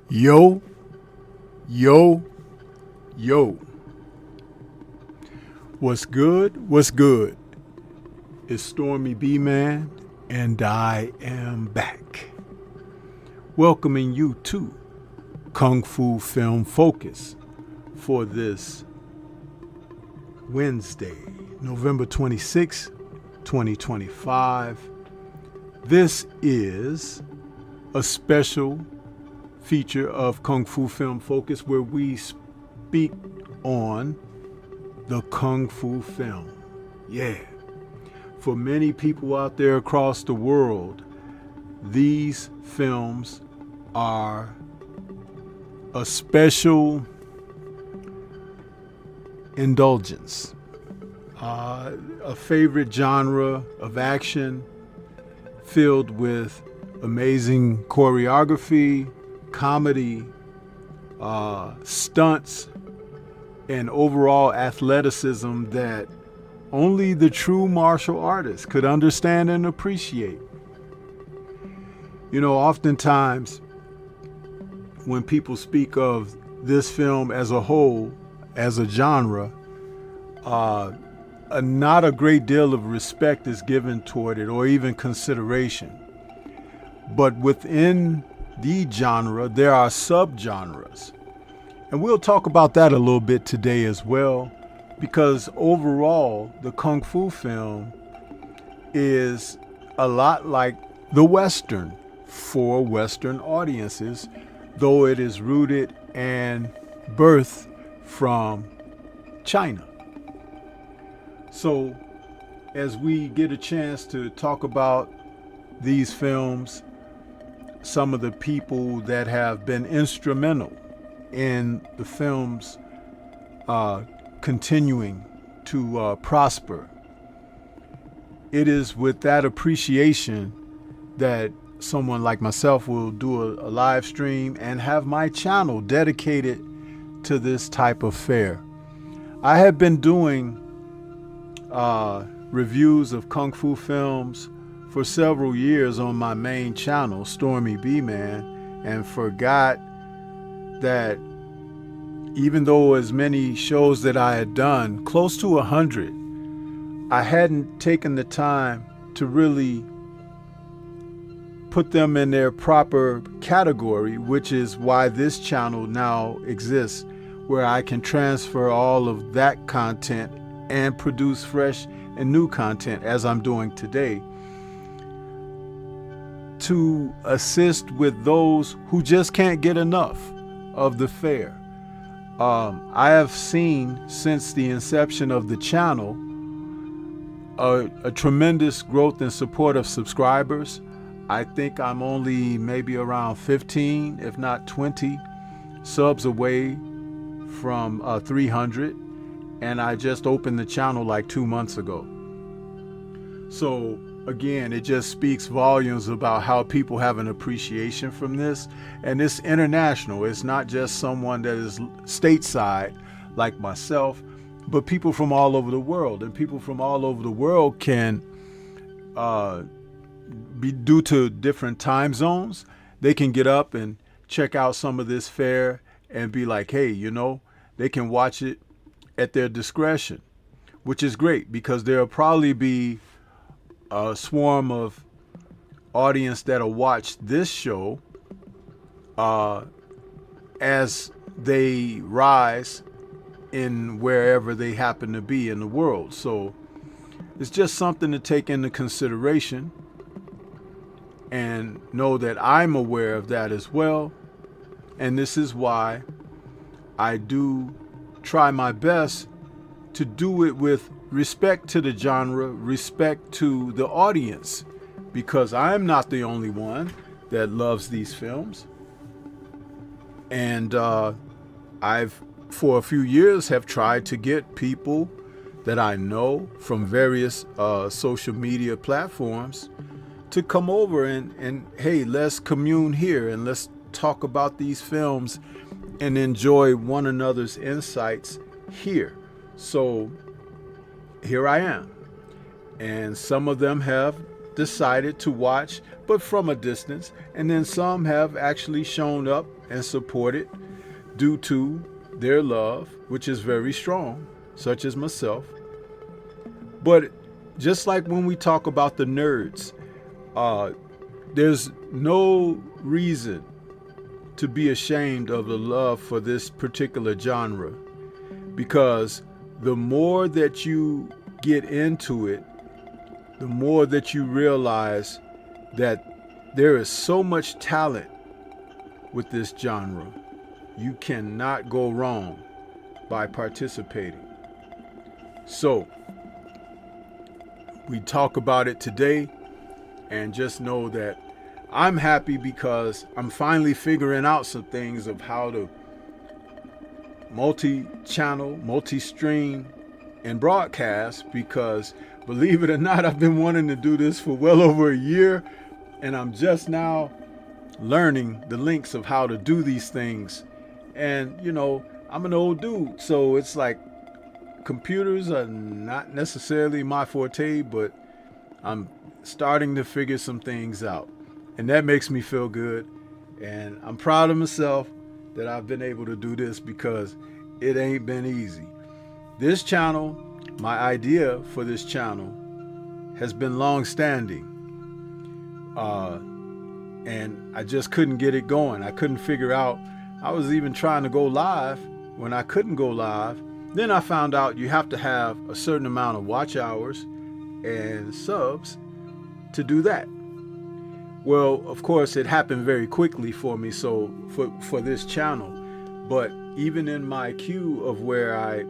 Yo, yo, yo. What's good? What's good? It's Stormy B Man, and I am back. Welcoming you to Kung Fu Film Focus for this Wednesday, November 26, 2025. This is a special feature of Kung Fu Film Focus where we speak on the Kung Fu film. Yeah. For many people out there across the world, these films are a special indulgence, a favorite genre of action filled with amazing choreography, comedy, stunts, and overall athleticism that only the true martial artist could understand and appreciate. You know, oftentimes when people speak of this film as a whole, as a genre, not a great deal of respect is given toward it or even consideration. But within the genre, there are subgenres. And we'll talk about that a little bit today as well, because overall, the Kung Fu film is a lot like the Western for Western audiences, though it is rooted and birthed from China. So, as we get a chance to talk about these films, some of the people that have been instrumental in the film's continuing to prosper, it is with that appreciation that someone like myself will do a live stream and have my channel dedicated to this type of fare. I have been doing reviews of Kung Fu films for several years on my main channel, Stormy B Man, and forgot that even though as many shows that I had done, close to 100, I hadn't taken the time to really put them in their proper category, which is why this channel now exists, where I can transfer all of that content and produce fresh and new content as I'm doing today. to assist with those who just can't get enough of the fare. I have seen since the inception of the channel a tremendous growth and support of subscribers. I think I'm only maybe around 15, if not 20 subs away from 300, and I just opened the channel like 2 months ago. So again, it just speaks volumes about how people have an appreciation from this, and it's international. It's not just someone that is stateside like myself, but people from all over the world, and people from all over the world can be, due to different time zones, they can get up and check out some of this fare and be like, hey, you know, they can watch it at their discretion, which is great, because there'll probably be a swarm of audience that'll watch this show as they rise in wherever they happen to be in the world. So it's just something to take into consideration, and know that I'm aware of that as well. And this is why I do try my best to do it with respect to the genre, respect to the audience, because I'm not the only one that loves these films. And I've, for a few years, have tried to get people that I know from various social media platforms to come over and hey, let's commune here and let's talk about these films and enjoy one another's insights here. So here I am, and some of them have decided to watch, but from a distance, and then some have actually shown up and supported due to their love, which is very strong, such as myself. But just like when we talk about the nerds, there's no reason to be ashamed of the love for this particular genre, because the more that you get into it, the more that you realize that there is so much talent with this genre. You cannot go wrong by participating. So we talk about it today, and just know that I'm happy because I'm finally figuring out some things of how to multi-channel, multi-stream, and broadcast, because believe it or not, I've been wanting to do this for well over a year, and I'm just now learning the links of how to do these things. And you know, I'm an old dude, so it's like computers are not necessarily my forte, but I'm starting to figure some things out, and that makes me feel good. And I'm proud of myself that I've been able to do this, because it ain't been easy. This channel, my idea for this channel, has been long-standing, and I just couldn't get it going. I couldn't figure out. I was even trying to go live when I couldn't go live. Then I found out you have to have a certain amount of watch hours and subs to do that. Well, of course, it happened very quickly for me, so for this channel. But even in my queue of where I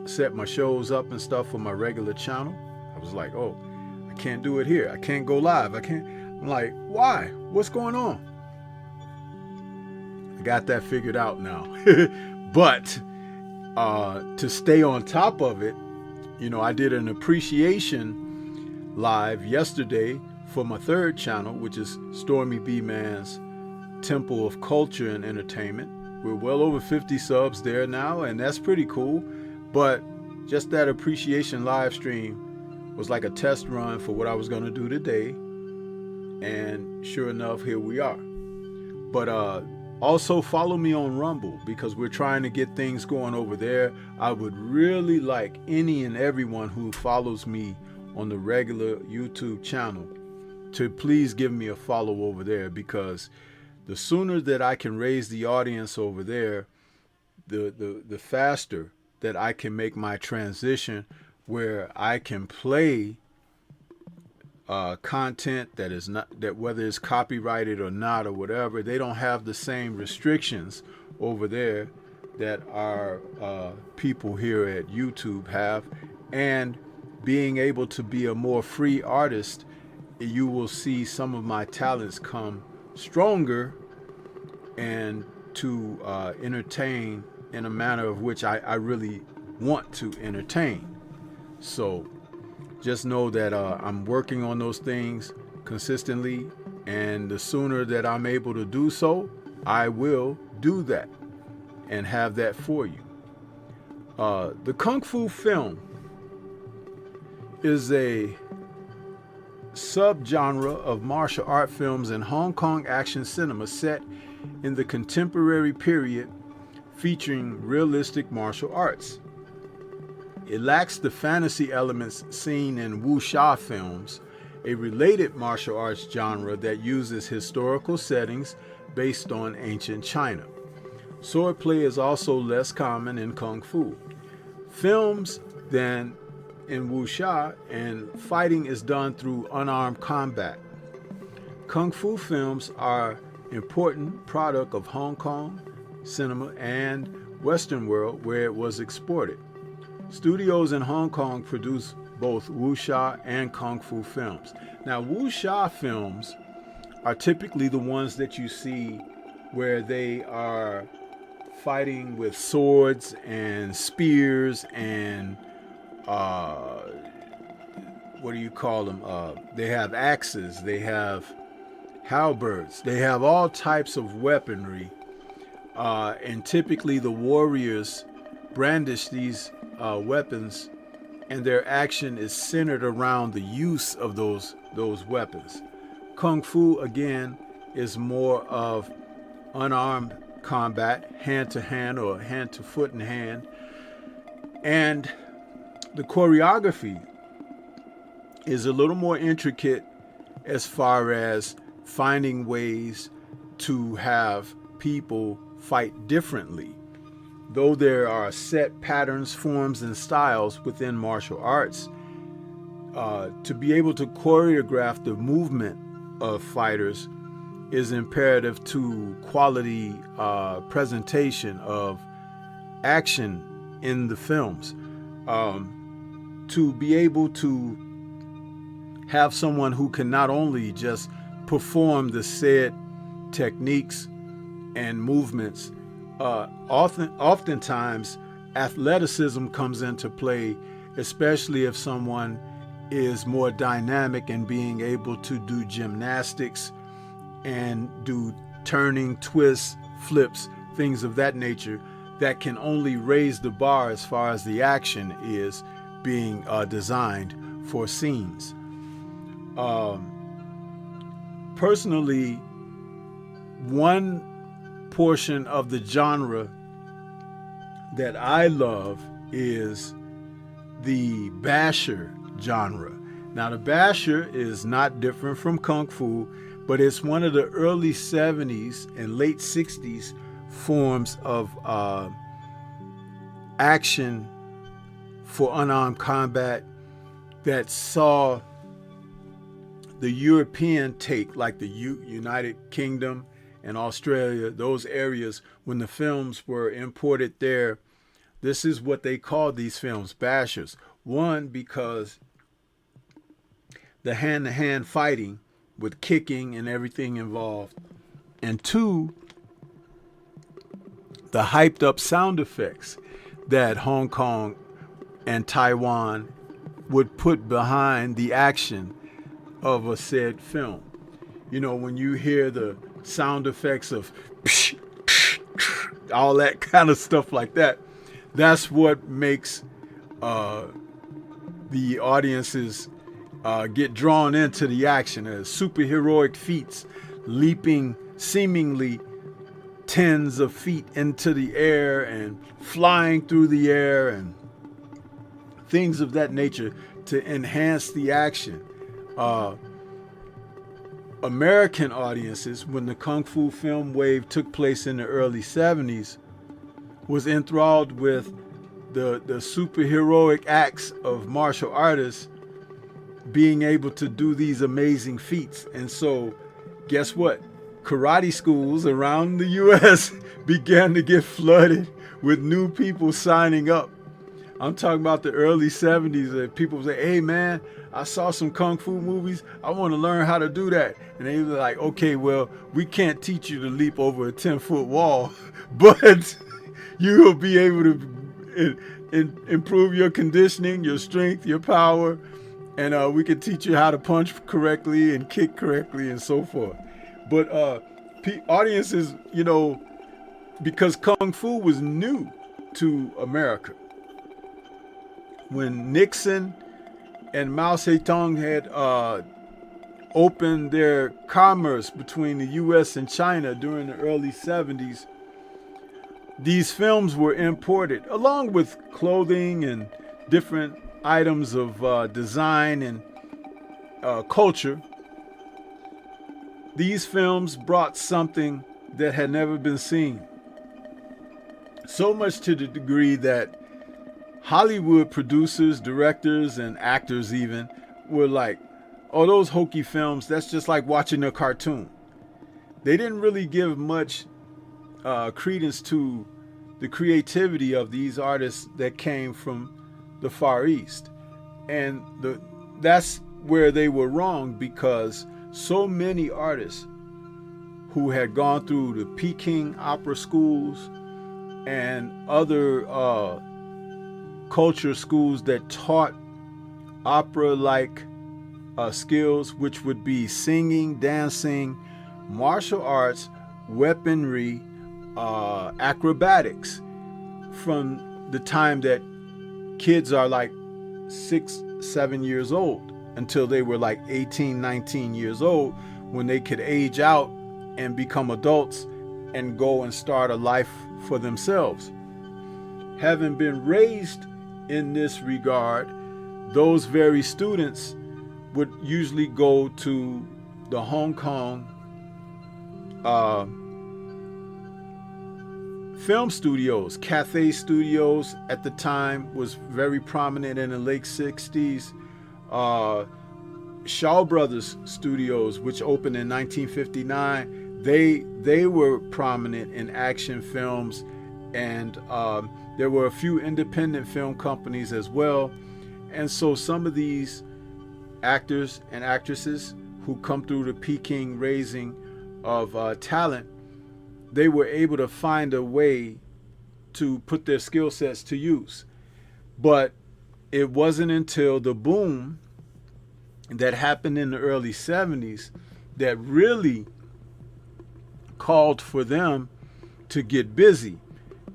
set my shows up and stuff for my regular channel, I was like, oh, I can't do it here. I can't go live. I can't. I'm like, why? What's going on? I got that figured out now. But to stay on top of it, you know, I did an appreciation live yesterday for my third channel, which is STORMYBMAN'S Temple of Culture and Entertainment. We're well over 50 subs there now, and that's pretty cool. But just that appreciation live stream was like a test run for what I was going to do today. And sure enough, here we are. But also follow me on Rumble, because we're trying to get things going over there. I would really like any and everyone who follows me on the regular YouTube channel to please give me a follow over there, because the sooner that I can raise the audience over there, the faster that I can make my transition where I can play content that is not, that whether it's copyrighted or not or whatever, they don't have the same restrictions over there that our people here at YouTube have. And being able to be a more free artist, you will see some of my talents come stronger and to entertain in a manner of which I really want to entertain. So just know that I'm working on those things consistently, and the sooner that I'm able to do so, I will do that and have that for you. The Kung Fu film is a subgenre of martial art films in Hong Kong action cinema set in the contemporary period, featuring realistic martial arts. It lacks the fantasy elements seen in wuxia films, a related martial arts genre that uses historical settings based on ancient China. Swordplay is also less common in Kung Fu films than in wuxia, and fighting is done through unarmed combat. Kung Fu films are an important product of Hong Kong cinema and Western world where it was exported. Studios in Hong Kong produce both wuxia and Kung Fu films. Now, wuxia films are typically the ones that you see where they are fighting with swords and spears and what do you call them? They have axes, they have halberds, they have all types of weaponry, and typically the warriors brandish these weapons, and their action is centered around the use of those weapons. Kung Fu, again, is more of unarmed combat, hand to hand or hand to foot and hand, and the choreography is a little more intricate as far as finding ways to have people fight differently. Though there are set patterns, forms, and styles within martial arts, to be able to choreograph the movement of fighters is imperative to quality presentation of action in the films. To be able to have someone who can not only just perform the said techniques and movements, oftentimes athleticism comes into play, especially if someone is more dynamic and being able to do gymnastics and do turning, twists, flips, things of that nature that can only raise the bar as far as the action is being designed for scenes. Personally, one portion of the genre that I love is the basher genre. Now, the basher is not different from Kung Fu, but it's one of the early 70s and late 60s forms of action for unarmed combat that saw the European take, like the United Kingdom and Australia, those areas, when the films were imported there. This is what they called these films, bashers. One, because the hand-to-hand fighting with kicking and everything involved. And two, the hyped up sound effects that Hong Kong and Taiwan would put behind the action of a said film. You know, when you hear the sound effects of psh, psh, psh, all that kind of stuff like that, that's what makes the audiences get drawn into the action as superheroic feats, leaping seemingly tens of feet into the air and flying through the air and things of that nature to enhance the action. American audiences, when the Kung Fu film wave took place in the early 70s, was enthralled with the superheroic acts of martial artists being able to do these amazing feats. And so guess what? Karate schools around the U.S. began to get flooded with new people signing up. I'm talking about the early 70s that people say, hey man, I saw some Kung Fu movies. I want to learn how to do that. And they were like, okay, well, we can't teach you to leap over a 10-foot wall, but you will be able to improve your conditioning, your strength, your power, and we can teach you how to punch correctly and kick correctly and so forth. But audiences, you know, because Kung Fu was new to America. When Nixon and Mao Zedong had opened their commerce between the U.S. and China during the early 70s, these films were imported along with clothing and different items of design and culture. These films brought something that had never been seen. So much to the degree that Hollywood producers, directors, and actors even were like, oh, those hokey films, that's just like watching a cartoon. They didn't really give much credence to the creativity of these artists that came from the Far East. And that's where they were wrong, because so many artists who had gone through the Peking opera schools and other culture schools that taught opera-like skills, which would be singing, dancing, martial arts, weaponry, acrobatics, from the time that kids are like 6, 7 years old until they were like 18, 19 years old, when they could age out and become adults and go and start a life for themselves. Having been raised in this regard, those very students would usually go to the Hong Kong film studios. Cathay Studios at the time was very prominent in the late 60s. Shaw Brothers Studios, which opened in 1959, they were prominent in action films, and there were a few independent film companies as well. And so some of these actors and actresses who come through the Peking raising of talent, they were able to find a way to put their skill sets to use. But it wasn't until the boom that happened in the early 70s that really called for them to get busy.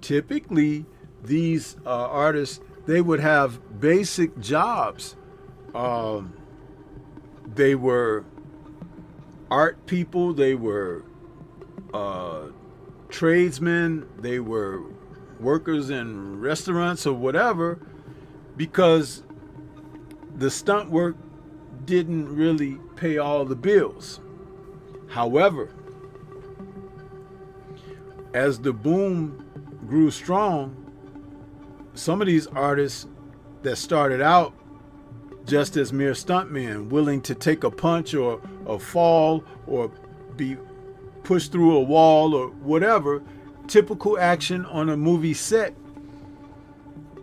Typically, these artists, they would have basic jobs. They were art people, they were tradesmen, they were workers in restaurants or whatever, because the stunt work didn't really pay all the bills. However, as the boom grew strong, some of these artists that started out just as mere stuntmen, willing to take a punch or a fall or be pushed through a wall or whatever, typical action on a movie set,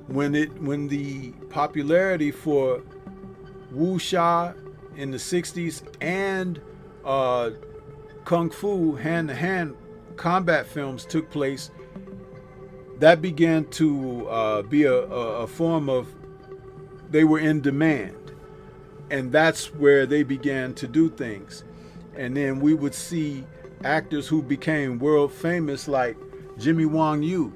when the popularity for wuxia in the 60s and kung fu hand-to-hand combat films took place, that began to be a form of, they were in demand, and that's where they began to do things. And then we would see actors who became world famous, like Jimmy Wong Yu,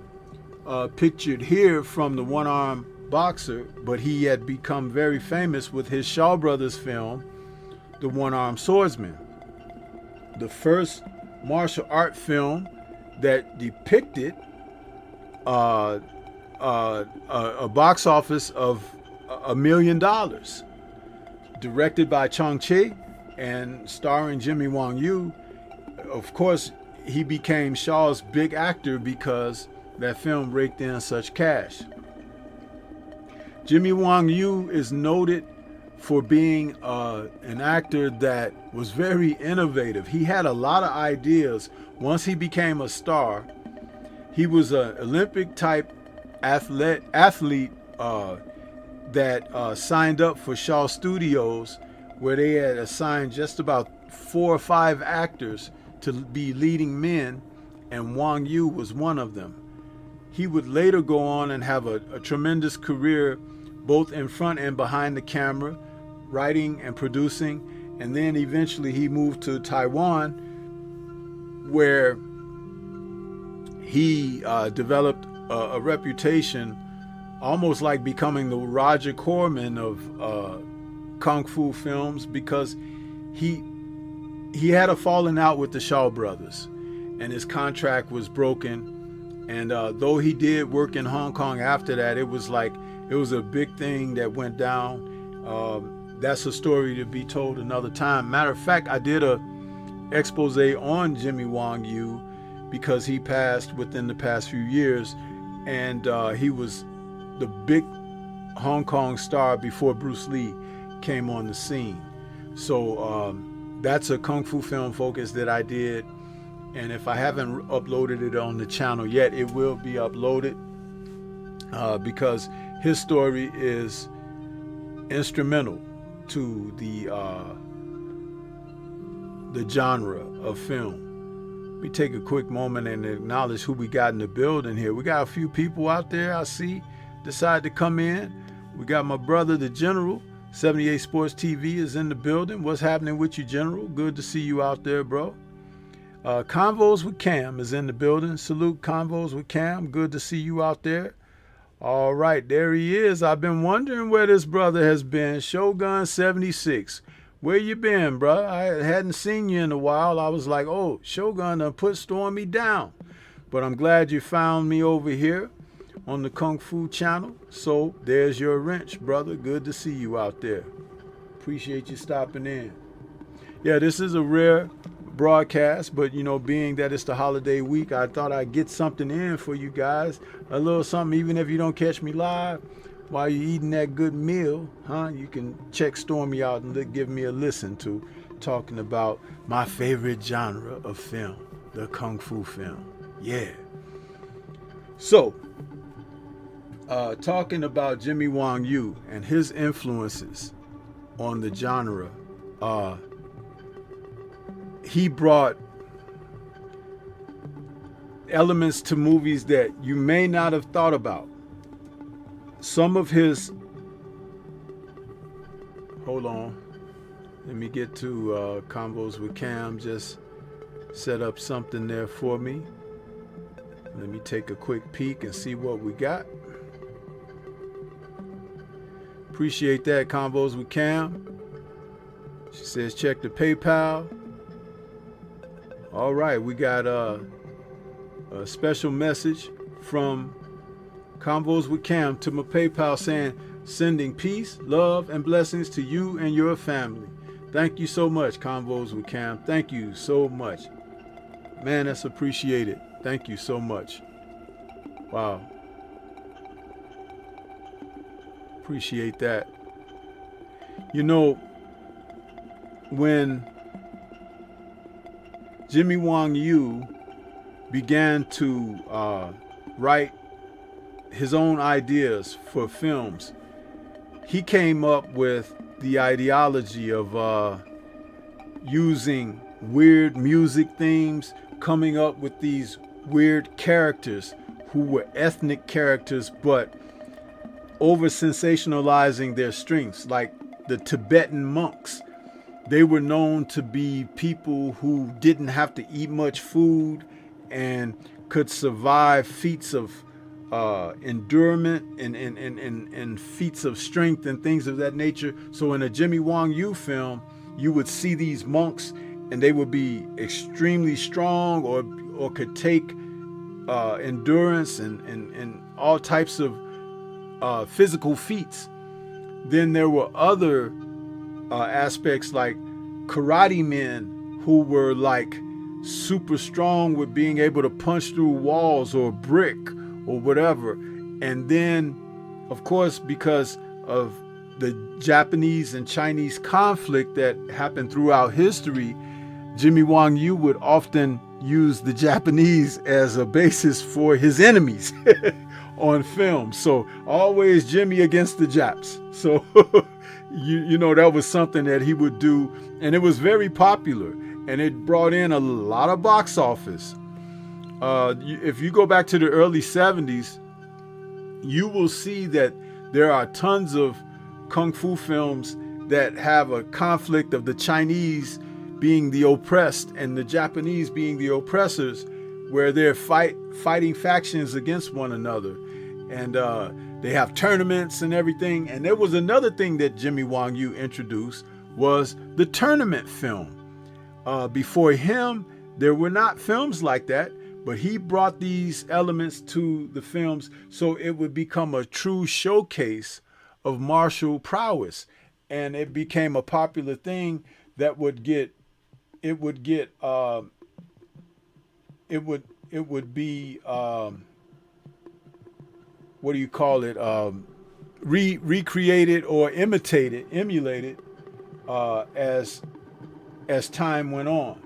pictured here from the one-armed boxer, but he had become very famous with his Shaw Brothers film, The One-Armed Swordsman, the first martial art film that depicted a box office of $1 million, directed by Chong Che and starring Jimmy Wong Yu. Of course, he became Shaw's big actor because that film raked in such cash. Jimmy Wong Yu is noted for being an actor that was very innovative. He had a lot of ideas. Once he became a star, he was an Olympic type athlete that signed up for Shaw Studios, where they had assigned just about 4 or 5 actors to be leading men, and Wang Yu was one of them. He would later go on and have a tremendous career both in front and behind the camera, writing and producing, and then eventually he moved to Taiwan, where he developed a reputation almost like becoming the Roger Corman of Kung Fu films, because he had a falling out with the Shaw brothers and his contract was broken. And though he did work in Hong Kong after that, it was a big thing that went down. That's a story to be told another time. Matter of fact, I did a expose on Jimmy Wang Yu because he passed within the past few years, and he was the big Hong Kong star before Bruce Lee came on the scene. So that's a Kung Fu film focus that I did, and if I haven't uploaded it on the channel yet, it will be uploaded because his story is instrumental to the genre of film. Let me take a quick moment and acknowledge who we got in the building here. We got a few people out there I see decide to come in. We got my brother, the General. 78 Sports TV is in the building. What's happening with you, General? Good to see you out there, bro. Convos with Cam is in the building. Salute Convos with Cam. Good to see you out there. All right, there he is. I've been wondering where this brother has been. Shogun 76. Where you been, bro? I hadn't seen you in a while. I was like, oh, Shogun done put Stormy down. But I'm glad you found me over here on the Kung Fu channel. So there's your wrench, brother. Good to see you out there. Appreciate you stopping in. Yeah, this is a rare broadcast, but you know, being that it's the holiday week, I thought I'd get something in for you guys. A little something, even if you don't catch me live. While you're eating that good meal, you can check Stormy out and give me a listen to talking about my favorite genre of film, the Kung Fu film. Yeah. So, talking about Jimmy Wang Yu and his influences on the genre, he brought elements to movies that you may not have thought about. Some of his, hold on, let me get to Combos with Cam, just set up something there for me. Let me take a quick peek and see what we got. Appreciate that, Combos with Cam. She says check the PayPal. All right, we got a special message from Convos with Cam to my PayPal saying, sending peace, love, and blessings to you and your family. Thank you so much, Convos with Cam. Thank you so much. Man, that's appreciated. Thank you so much. Wow. Appreciate that. You know, when Jimmy Wang Yu began to write his own ideas for films, he came up with the ideology of using weird music themes, coming up with these weird characters who were ethnic characters, but over sensationalizing their strengths, like the Tibetan monks. They were known to be people who didn't have to eat much food and could survive feats of endurance and feats of strength and things of that nature. So in a Jimmy Wang Yu film, you would see these monks and they would be extremely strong or could take endurance and all types of physical feats. Then there were other aspects like karate men who were like super strong with being able to punch through walls or brick or whatever. And then, of course, because of the Japanese and Chinese conflict that happened throughout history, Jimmy Wang Yu would often use the Japanese as a basis for his enemies on film. So always Jimmy against the Japs. So you know, that was something that he would do, and it was very popular, and it brought in a lot of box office. If you go back to the early 70s, you will see that there are tons of kung fu films that have a conflict of the Chinese being the oppressed and the Japanese being the oppressors, where they're fighting factions against one another. And they have tournaments and everything. And there was another thing that Jimmy Wang Yu introduced, was the tournament film. Before him, there were not films like that, but he brought these elements to the films so it would become a true showcase of martial prowess. And it became a popular thing that would be what do you call it, recreated or emulated as time went on.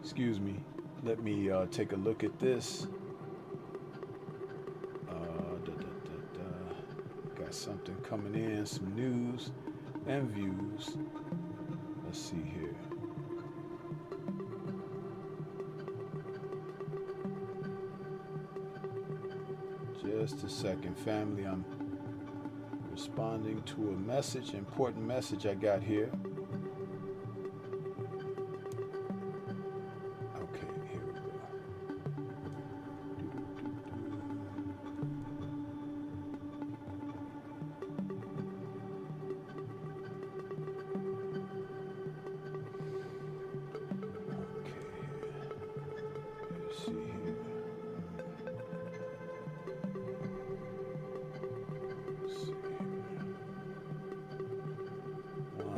Excuse me, let me take a look at this. Got something coming in, some news and views. Let's see here. Just a second, family. I'm responding to a message, important message I got here. Okay, here we go.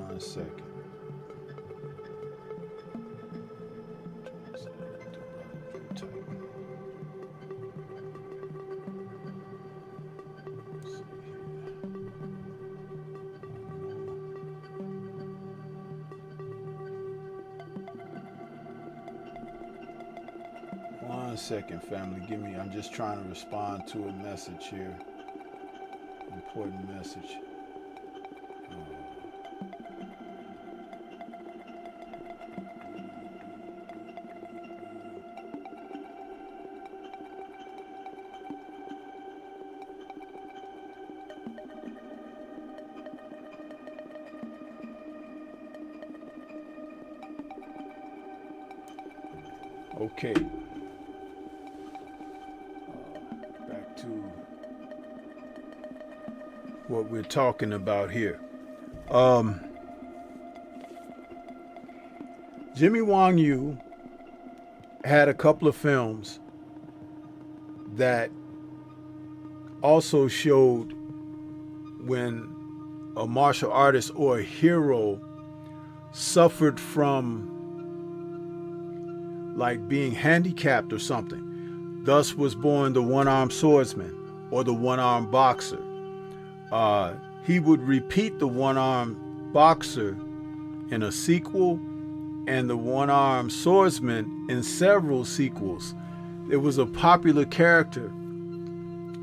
1 second. One second, family. Give me, I'm just trying to respond to a message here. Important message. Okay. Back to what we're talking about here. Jimmy Wang Yu had a couple of films that also showed when a martial artist or a hero suffered from like being handicapped or something. Thus was born the one-armed swordsman or the one-armed boxer. He would repeat the one-armed boxer in a sequel and the one-armed swordsman in several sequels. It was a popular character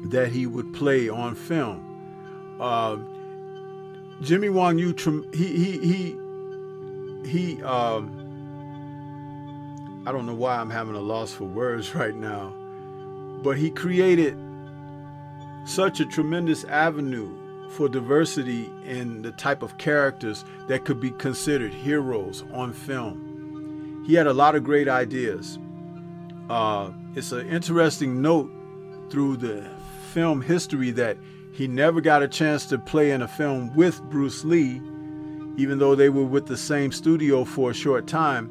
that he would play on film. Jimmy Wang Yu, I don't know why I'm having a loss for words right now, but he created such a tremendous avenue for diversity in the type of characters that could be considered heroes on film. He had a lot of great ideas. It's an interesting note through the film history that he never got a chance to play in a film with Bruce Lee, even though they were with the same studio for a short time.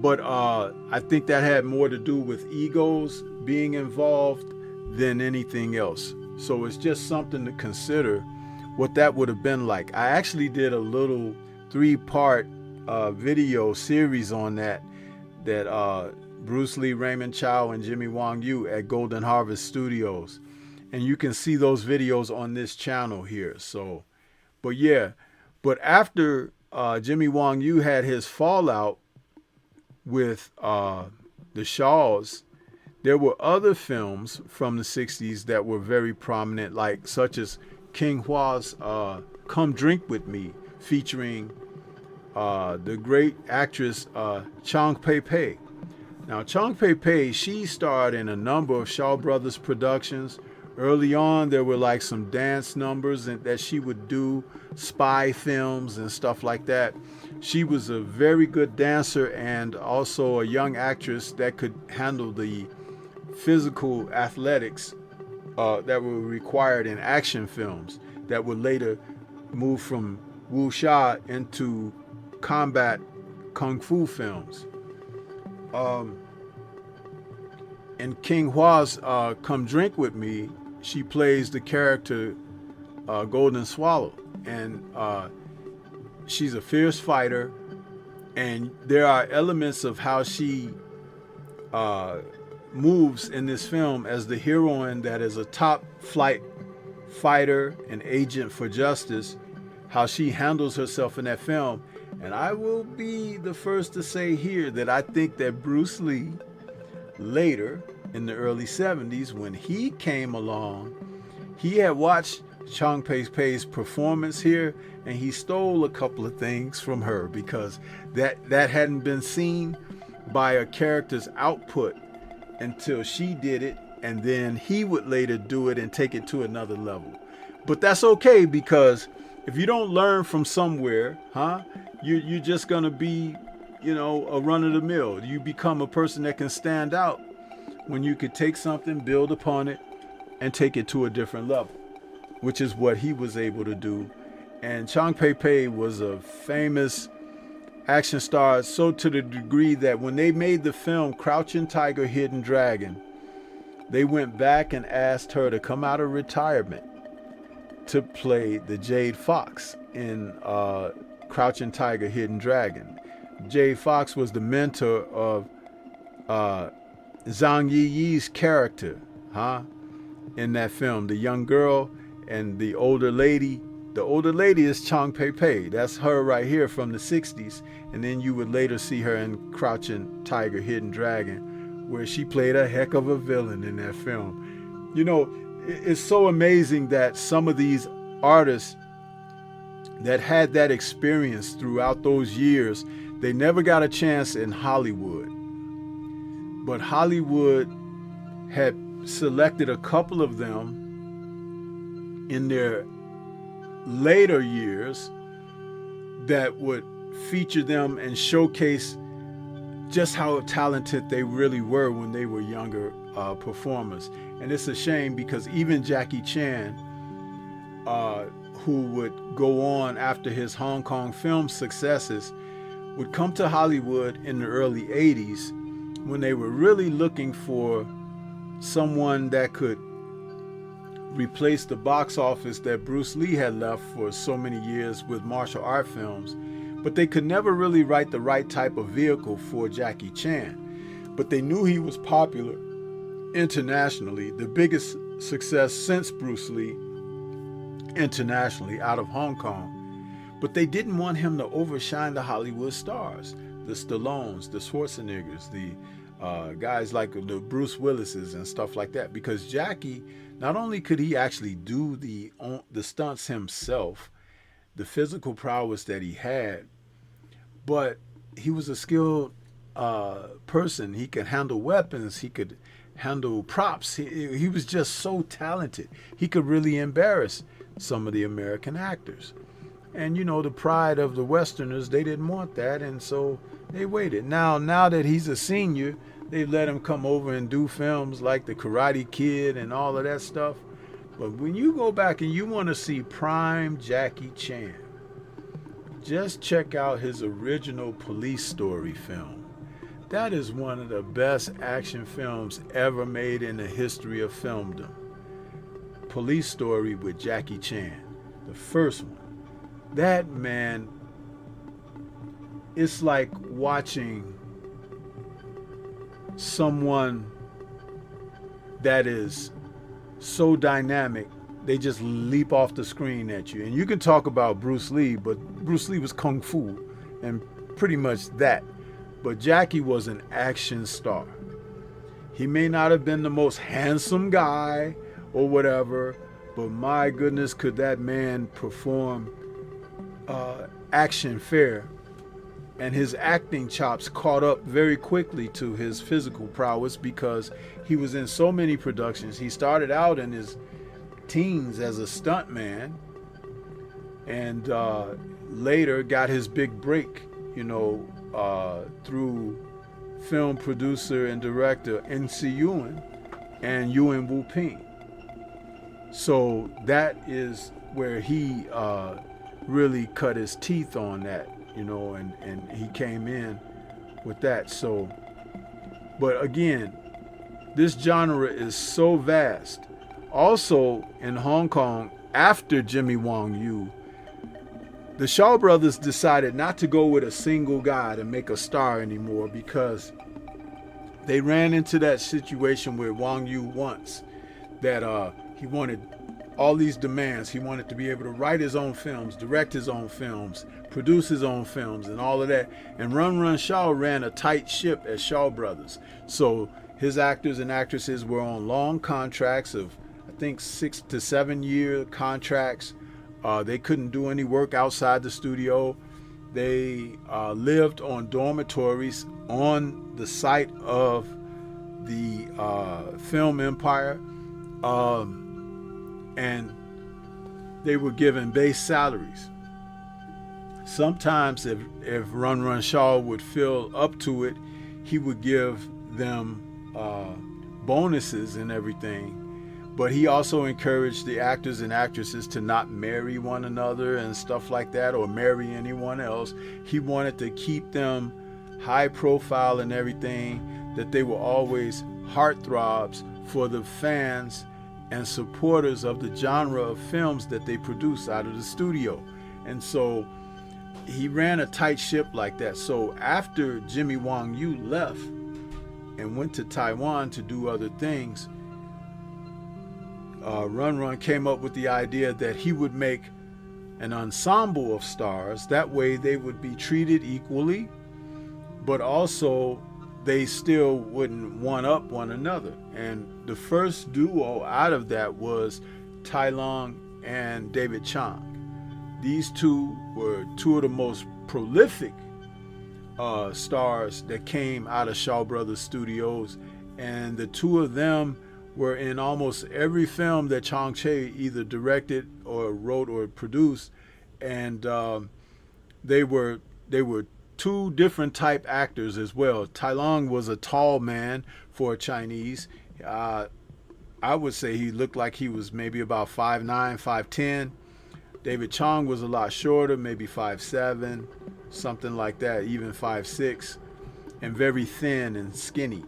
But I think that had more to do with egos being involved than anything else. So it's just something to consider what that would have been like. I actually did a little 3-part video series on that Bruce Lee, Raymond Chow, and Jimmy Wang Yu at Golden Harvest Studios. And you can see those videos on this channel here. So, but yeah, but after Jimmy Wong Yu had his fallout with the Shaws, there were other films from the 60s that were very prominent, like such as King Hua's Come Drink With Me, featuring the great actress Chong Pei Pei. Now, Chong Pei Pei, she starred in a number of Shaw Brothers productions. Early on, there were like some dance numbers that she would do, spy films and stuff like that. She was a very good dancer and also a young actress that could handle the physical athletics that were required in action films that would later move from wuxia into combat kung fu films. In King Hua's Come Drink With Me, she plays the character Golden Swallow, and she's a fierce fighter, and there are elements of how she moves in this film as the heroine that is a top flight fighter and agent for justice, how she handles herself in that film. And I will be the first to say here that I think that Bruce Lee, later in the early 70s, when he came along, he had watched Chong Pei Pei's performance here, and he stole a couple of things from her, because that hadn't been seen by a character's output until she did it, and then he would later do it and take it to another level. But that's okay, because if you don't learn from somewhere, you're just gonna be, a run-of-the-mill. You become a person that can stand out when you could take something, build upon it, and take it to a different level, which is what he was able to do. And Chong Pei Pei was a famous action star, so to the degree that when they made the film Crouching Tiger, Hidden Dragon, they went back and asked her to come out of retirement to play the Jade Fox in Crouching Tiger, Hidden Dragon. Jade Fox was the mentor of Zhang Yi's character, in that film. The young girl and the older lady. The older lady is Chong Pei Pei. That's her right here from the 60s. And then you would later see her in Crouching Tiger, Hidden Dragon, where she played a heck of a villain in that film. It's so amazing that some of these artists that had that experience throughout those years, they never got a chance in Hollywood. But Hollywood had selected a couple of them in their later years that would feature them and showcase just how talented they really were when they were younger performers. And it's a shame, because even Jackie Chan, who would go on after his Hong Kong film successes, would come to Hollywood in the early 80s when they were really looking for someone that could replace the box office that Bruce Lee had left for so many years with martial art films. But they could never really write the right type of vehicle for Jackie Chan. But they knew he was popular internationally, the biggest success since Bruce Lee internationally out of Hong Kong. But they didn't want him to overshine the Hollywood stars, the Stallones, the Schwarzeneggers, the guys like the Bruce Willises and stuff like that. Because Jackie, not only could he actually do the stunts himself, the physical prowess that he had, but he was a skilled person. He could handle weapons. He could handle props. He was just so talented. He could really embarrass some of the American actors. And the pride of the Westerners, they didn't want that, and so they waited. Now that he's a senior, they've let him come over and do films like The Karate Kid and all of that stuff. But when you go back and you want to see prime Jackie Chan, just check out his original Police Story film. That is one of the best action films ever made in the history of filmdom. Police Story with Jackie Chan, the first one. That, man, it's like watching someone that is so dynamic, they just leap off the screen at you. And you can talk about Bruce Lee, but Bruce Lee was kung fu and pretty much that. But Jackie was an action star. He may not have been the most handsome guy or whatever, but my goodness, could that man perform action fair. And his acting chops caught up very quickly to his physical prowess because he was in so many productions. He started out in his teens as a stuntman and later got his big break, through film producer and director N.C. Ewan and Ewan Wu Ping. So that is where he really cut his teeth on that, and he came in with that. So, but again, this genre is so vast. Also in Hong Kong, after Jimmy Wong Yu, the Shaw Brothers decided not to go with a single guy to make a star anymore because they ran into that situation where Wong Yu once that he wanted all these demands. He wanted to be able to write his own films, direct his own films, produce his own films, and all of that. And Run Run Shaw ran a tight ship at Shaw Brothers. So his actors and actresses were on long contracts of, I think, 6 to 7 year contracts. They couldn't do any work outside the studio. They lived on dormitories on the site of the film empire. And they were given base salaries. Sometimes if Run Run Shaw would feel up to it, he would give them bonuses and everything. But he also encouraged the actors and actresses to not marry one another and stuff like that, or marry anyone else. He wanted to keep them high profile and everything, that they were always heartthrobs for the fans and supporters of the genre of films that they produce out of the studio. And so he ran a tight ship like that. So after Jimmy Wong Yu left and went to Taiwan to do other things, Run Run came up with the idea that he would make an ensemble of stars. That way they would be treated equally, but also they still wouldn't one-up one another. And the first duo out of that was Tai Lung and David Chang. These two were two of the most prolific stars that came out of Shaw Brothers Studios, and the two of them were in almost every film that Chang Che either directed or wrote or produced. And they were two different type actors as well. Tai Lung was a tall man for a Chinese. I would say he looked like he was maybe about 5'9", 5'10". David Chang was a lot shorter, maybe 5'7", something like that, even 5'6", and very thin and skinny.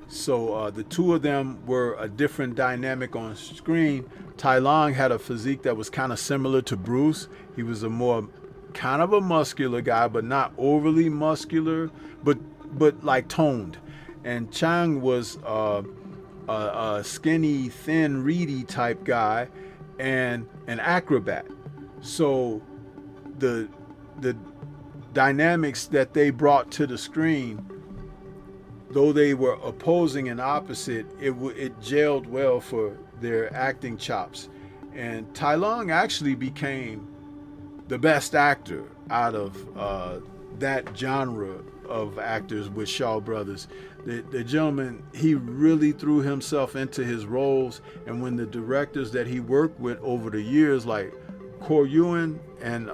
So the two of them were a different dynamic on screen. Tai Lung had a physique that was kind of similar to Bruce. He was a more kind of a muscular guy, but not overly muscular, but like toned. And Chang was a skinny, thin, reedy type guy and an acrobat. So the dynamics that they brought to the screen, though they were opposing and opposite, it gelled well for their acting chops. And Tai Lung actually became the best actor out of that genre of actors with Shaw Brothers. The gentleman, he really threw himself into his roles. And when the directors that he worked with over the years, like Ko Yuen and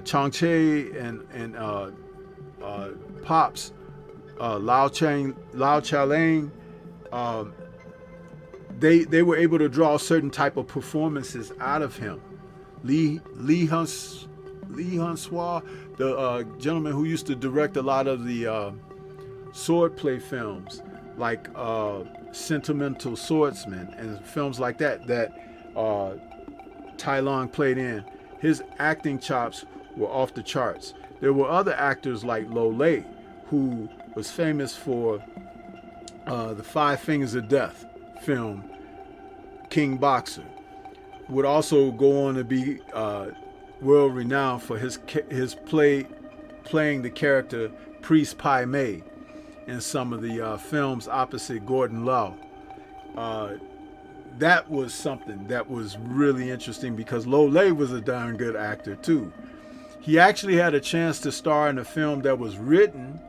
Chang Che and Pops, Lao Chia Lang, they were able to draw certain type of performances out of him. Lee Hun Swa, the gentleman who used to direct a lot of the swordplay films, like Sentimental Swordsman and films like that Tai Lung played in. His acting chops were off the charts. There were other actors like Lo Lei, who was famous for the Five Fingers of Death film, king boxer. Would also go on to be world renowned for his playing the character Priest Pai Mei in some of the films opposite Gordon Lau. That was something that was really interesting because Lo Lei was a darn good actor too. He actually had a chance to star in a film that was written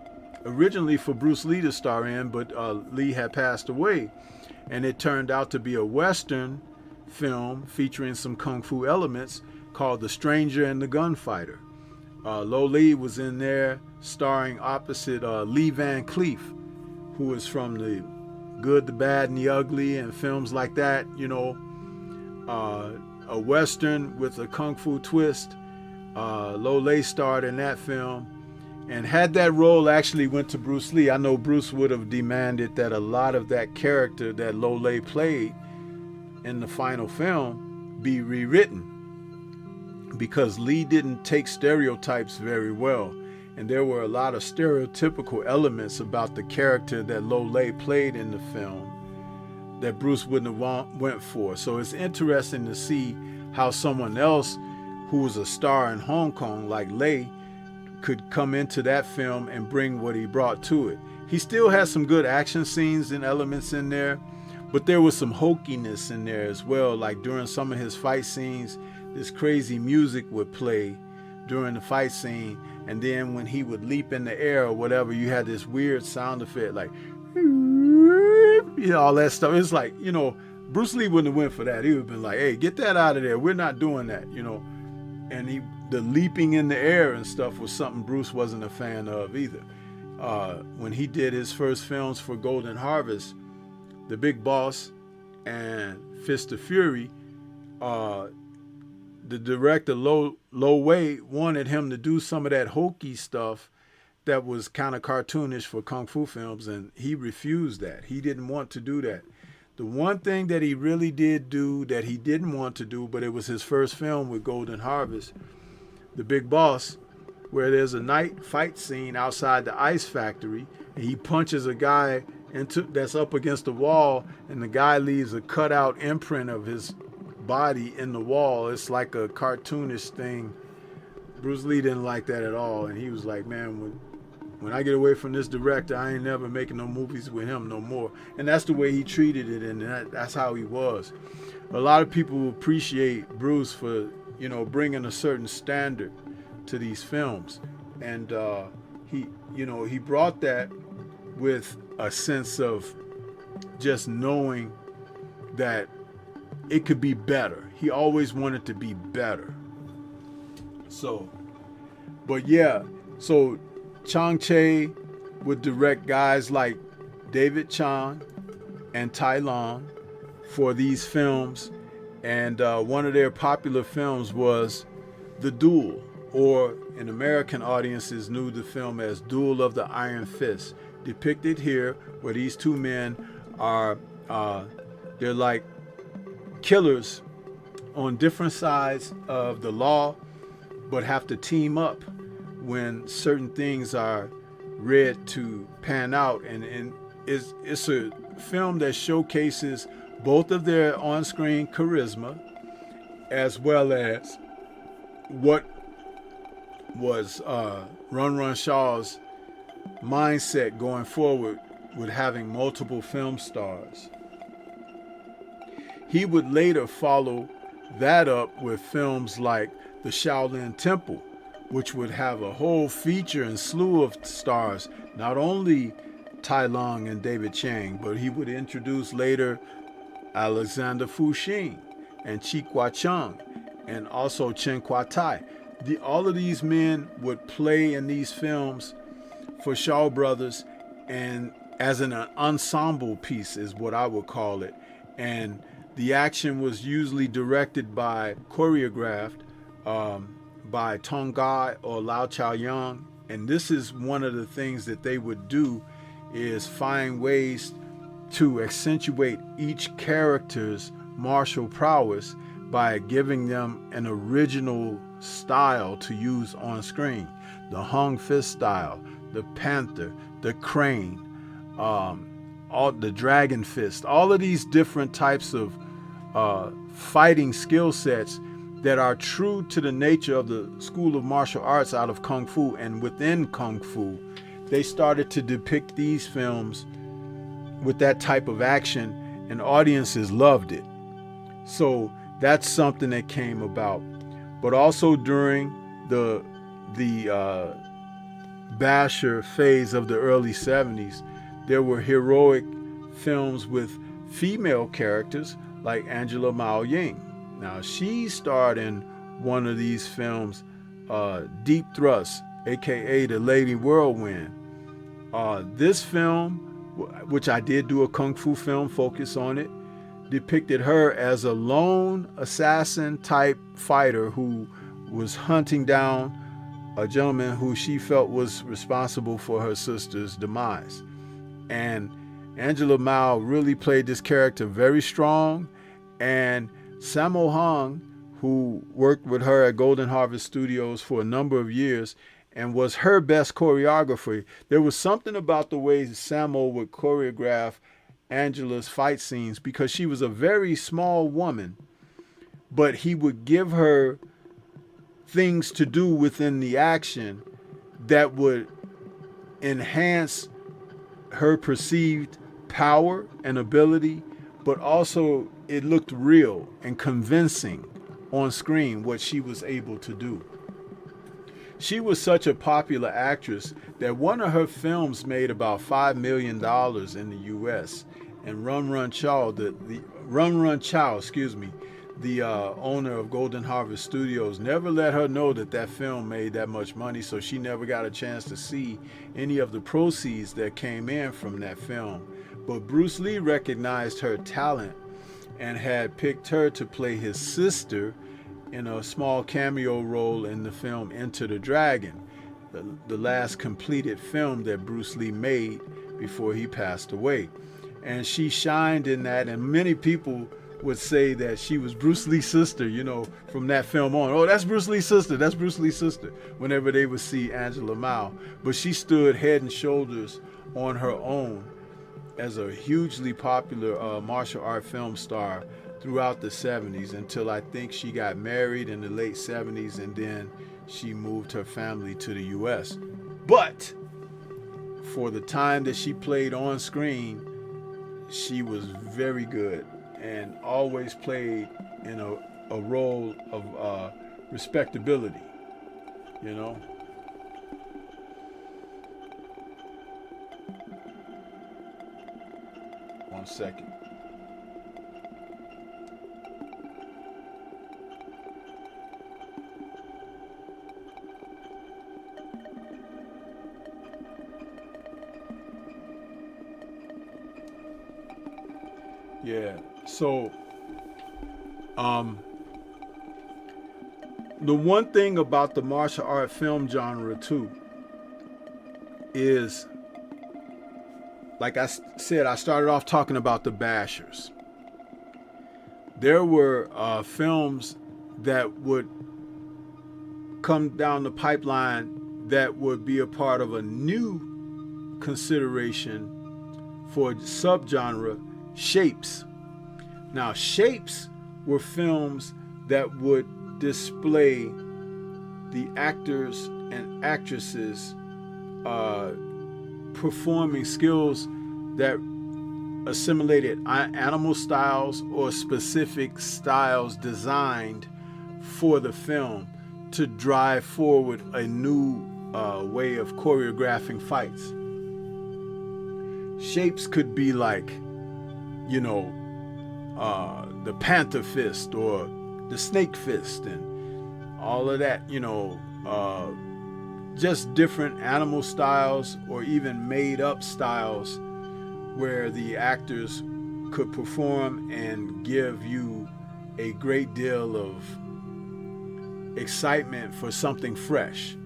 originally for Bruce Lee to star in, but Lee had passed away, and it turned out to be a Western film featuring some kung fu elements called The Stranger and the Gunfighter. Lo Lee was in there starring opposite Lee Van Cleef, who is from The Good, the Bad, and the Ugly and films like that, you know. A Western with a kung fu twist. Lo Lei starred in that film. And had that role actually went to Bruce Lee, I know Bruce would have demanded that a lot of that character that Lo Lei played in the final film be rewritten, because Lee didn't take stereotypes very well, and there were a lot of stereotypical elements about the character that Lo Lei played in the film that Bruce wouldn't have went for. So it's interesting to see how someone else who was a star in Hong Kong like Lei could come into that film and bring what he brought to it. He still has some good action scenes and elements in there, but there was some hokiness in there as well. Like during some of his fight scenes, this crazy music would play during the fight scene, and then when he would leap in the air or whatever, you had this weird sound effect like, you know, all that stuff. It's like, you know, Bruce Lee wouldn't have went for that. He would have been like, hey, get that out of there. We're not doing that, you know. And the leaping in the air and stuff was something Bruce wasn't a fan of either. When he did his first films for Golden Harvest, The Big Boss and Fist of Fury, the director Lo Wei wanted him to do some of that hokey stuff that was kind of cartoonish for kung fu films, and he refused that. He didn't want to do that. The one thing that he really did do that he didn't want to do, but it was his first film with Golden Harvest, The Big Boss, where there's a night fight scene outside the ice factory, and he punches a guy that's up against the wall, and the guy leaves a cutout imprint of his body in the wall. It's like a cartoonish thing. Bruce Lee didn't like that at all, and he was like, man, when I get away from this director, I ain't never making no movies with him no more. And that's the way he treated it, and that's how he was. A lot of people appreciate Bruce for, you know, bringing a certain standard to these films, and he brought that with a sense of just knowing that it could be better. He always wanted to be better. So, but yeah, so Chang Che would direct guys like David Chang and Tai Lung for these films, and one of their popular films was The Duel, or in American audiences knew the film as Duel of the Iron Fist, depicted here where these two men are, they're like killers on different sides of the law, but have to team up when certain things are read to pan out. And it's a film that showcases both of their on-screen charisma as well as what was Run Run Shaw's mindset going forward with having multiple film stars. He would later follow that up with films like The Shaolin Temple, which would have a whole feature and slew of stars, not only Tai Lung and David Chang, but he would introduce later Alexander Fuxing and Chi Kwa Chung and also Chen Kwa Tai. All of these men would play in these films for Shaw Brothers, and as an ensemble piece is what I would call it. And the action was usually directed by, choreographed by Tong Gai or Lau Chao Yang. And this is one of the things that they would do, is find ways to accentuate each character's martial prowess by giving them an original style to use on screen. The hung fist style, the panther, the crane, all the dragon fist, all of these different types of fighting skill sets that are true to the nature of the school of martial arts out of Kung Fu. And within Kung Fu, they started to depict these films with that type of action, and audiences loved it. So that's something that came about. But also during the basher phase of the early 70s, there were heroic films with female characters like Angela Mao Ying. Now, she starred in one of these films, Deep Thrust, aka The Lady Whirlwind. This film, which I did do a Kung Fu film focus on it, depicted her as a lone assassin type fighter who was hunting down a gentleman who she felt was responsible for her sister's demise. And Angela Mao really played this character very strong, and Sammo Hung, who worked with her at Golden Harvest Studios for a number of years and was her best choreographer. There was something about the way Sammo would choreograph Angela's fight scenes, because she was a very small woman, but he would give her things to do within the action that would enhance her perceived power and ability, but also it looked real and convincing on screen what she was able to do. She was such a popular actress that one of her films made about $5 million in the U.S. And Run Run Chow, the owner of Golden Harvest Studios, never let her know that film made that much money, so she never got a chance to see any of the proceeds that came in from that film. But Bruce Lee recognized her talent and had picked her to play his sister in a small cameo role in the film Enter the Dragon, the last completed film that Bruce Lee made before he passed away. And she shined in that, and many people would say that she was Bruce Lee's sister, from that film on. Oh, that's Bruce Lee's sister, that's Bruce Lee's sister, whenever they would see Angela Mao. But she stood head and shoulders on her own as a hugely popular martial art film star throughout the 70s, until I think she got married in the late 70s, and then she moved her family to the US. But for the time that she played on screen, she was very good and always played in a role of respectability, One second. Yeah, so the one thing about the martial art film genre too is, like I said, I started off talking about the bashers. There were films that would come down the pipeline that would be a part of a new consideration for subgenre, shapes. Now, shapes were films that would display the actors and actresses performing skills that assimilated animal styles or specific styles designed for the film to drive forward a new way of choreographing fights. Shapes could be like, the panther fist or the snake fist and all of that, just different animal styles or even made up styles where the actors could perform and give you a great deal of excitement for something fresh.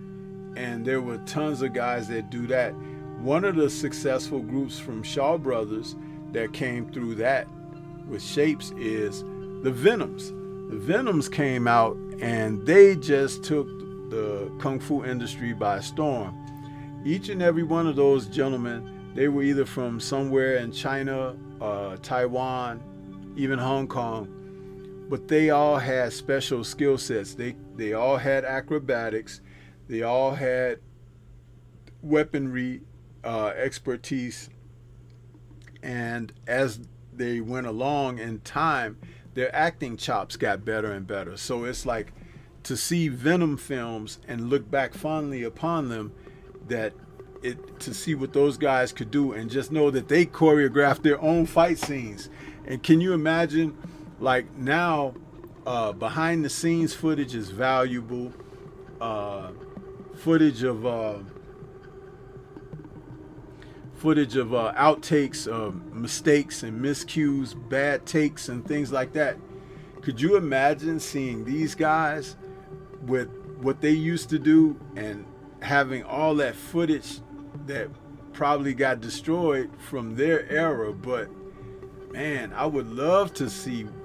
And there were tons of guys that do that. One of the successful groups from Shaw Brothers that came through that with shapes is the Venoms. The Venoms came out and they just took the Kung Fu industry by storm. Each and every one of those gentlemen, they were either from somewhere in China, Taiwan, even Hong Kong, but they all had special skill sets. They all had acrobatics. They all had weaponry expertise. And as they went along in time, their acting chops got better and better. So it's like to see Venom films and look back fondly upon them, to see what those guys could do, and just know that they choreographed their own fight scenes. And can you imagine, like now, behind the scenes footage is valuable. Footage of outtakes, mistakes and miscues, bad takes and things like that. Could you imagine seeing these guys with what they used to do and having all that footage that probably got destroyed from their era? But man, I would love to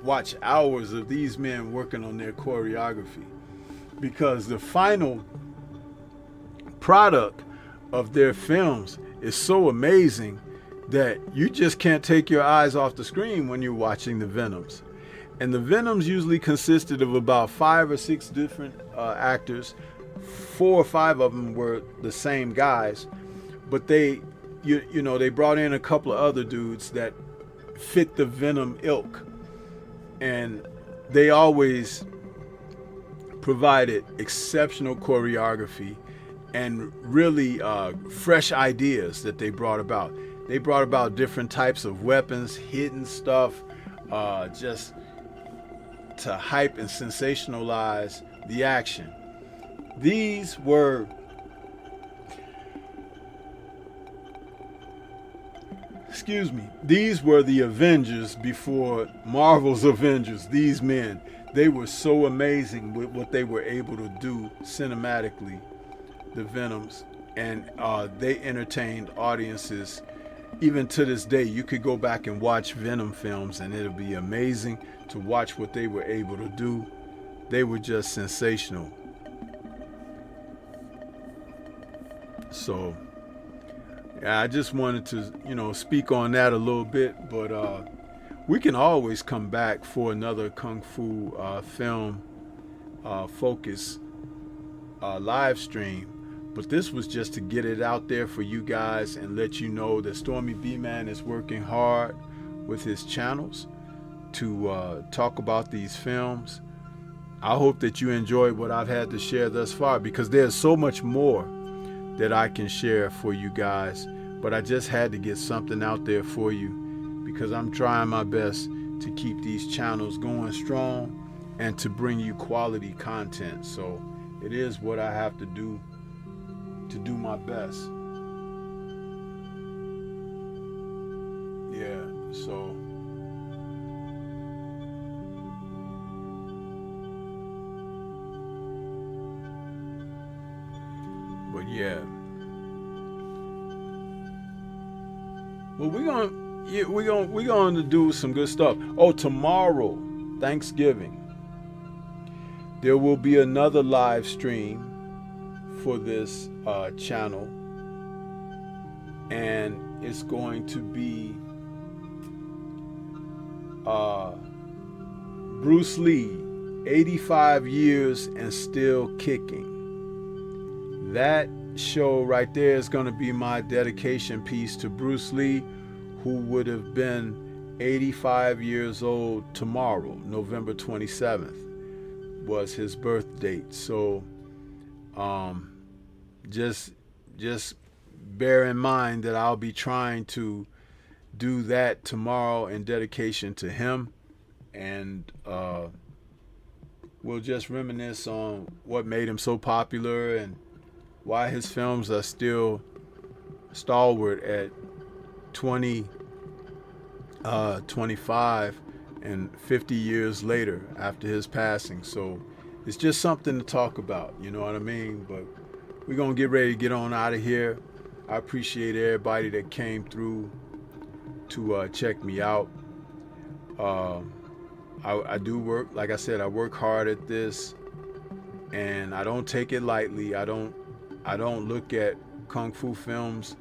watch hours of these men working on their choreography, because the final product of their films is so amazing that you just can't take your eyes off the screen when you're watching the Venoms. And the Venoms usually consisted of about 5 or 6 different actors. 4 or 5 of them were the same guys, but they brought in a couple of other dudes that fit the Venom ilk, and they always provided exceptional choreography and really fresh ideas that they brought about. They brought about different types of weapons, hidden stuff, just to hype and sensationalize the action. These were the Avengers before Marvel's Avengers. These men, they were so amazing with what they were able to do cinematically, the Venoms, and they entertained audiences. Even to this day, you could go back and watch Venom films and it'll be amazing to watch what they were able to do. They were just sensational. So yeah, I just wanted to, speak on that a little bit, but we can always come back for another Kung Fu film focus live stream. But this was just to get it out there for you guys and let you know that Stormy B-Man is working hard with his channels to talk about these films. I hope that you enjoyed what I've had to share thus far, because there's so much more that I can share for you guys. But I just had to get something out there for you, because I'm trying my best to keep these channels going strong and to bring you quality content. So it is what I have to do my best. Yeah, so but yeah. Well, we're going to do some good stuff. Oh, tomorrow, Thanksgiving, there will be another live stream for this channel, and it's going to be Bruce Lee, 85 years and still kicking. That show right there is going to be my dedication piece to Bruce Lee, who would have been 85 years old tomorrow. November 27th was his birth date. So just bear in mind that I'll be trying to do that tomorrow in dedication to him, and we'll just reminisce on what made him so popular and why his films are still stalwart at 20, 25 and 50 years later after his passing. So it's just something to talk about, you know what I mean? But we're gonna get ready to get on out of here. I appreciate everybody that came through to check me out. I do work, like I said, I work hard at this, and I don't take it lightly. I don't look at Kung Fu films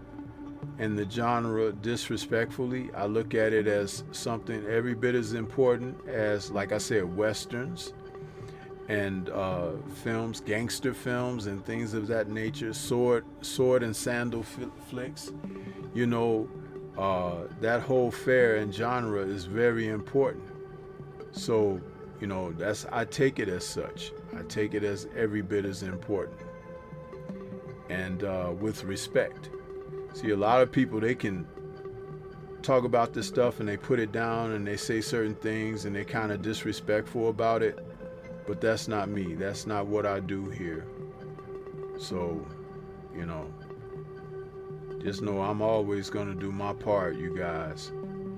in the genre disrespectfully. I look at it as something every bit as important as, like I said, westerns and films, gangster films and things of that nature, sword and sandal flicks. You know, that whole fare and genre is very important. So, you know, I take it as such. I take it as every bit as important. And with respect. See, a lot of people, they can talk about this stuff and they put it down and they say certain things and they're kind of disrespectful about it. But that's not me. That's not what I do here. So, you know, just know I'm always going to do my part, you guys.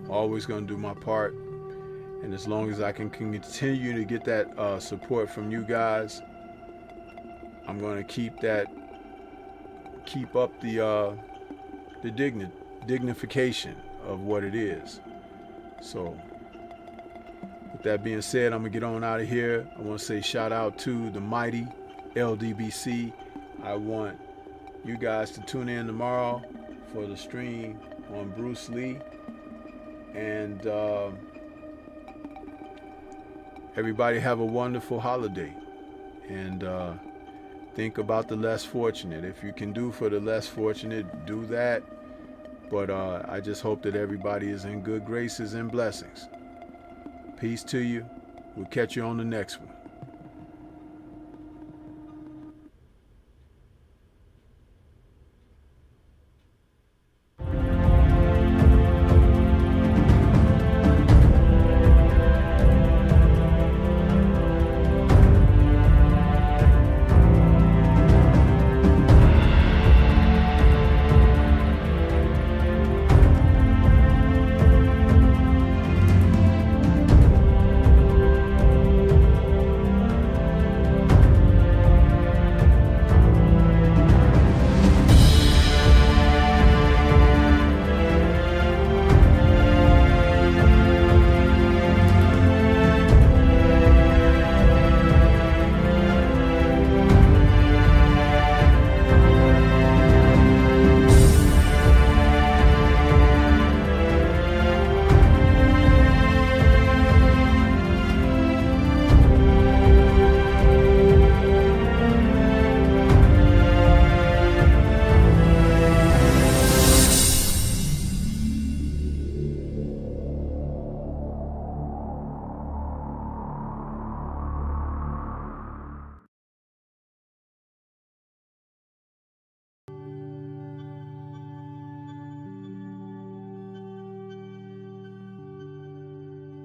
Always going to do my part. And as long as I can continue to get that support from you guys, I'm going to keep up the dignification of what it is. So, with that being said, I'm going to get on out of here. I want to say shout out to the mighty LDBC. I want you guys to tune in tomorrow for the stream on Bruce Lee. And everybody have a wonderful holiday. And think about the less fortunate. If you can do for the less fortunate, do that. But I just hope that everybody is in good graces and blessings. Peace to you. We'll catch you on the next one.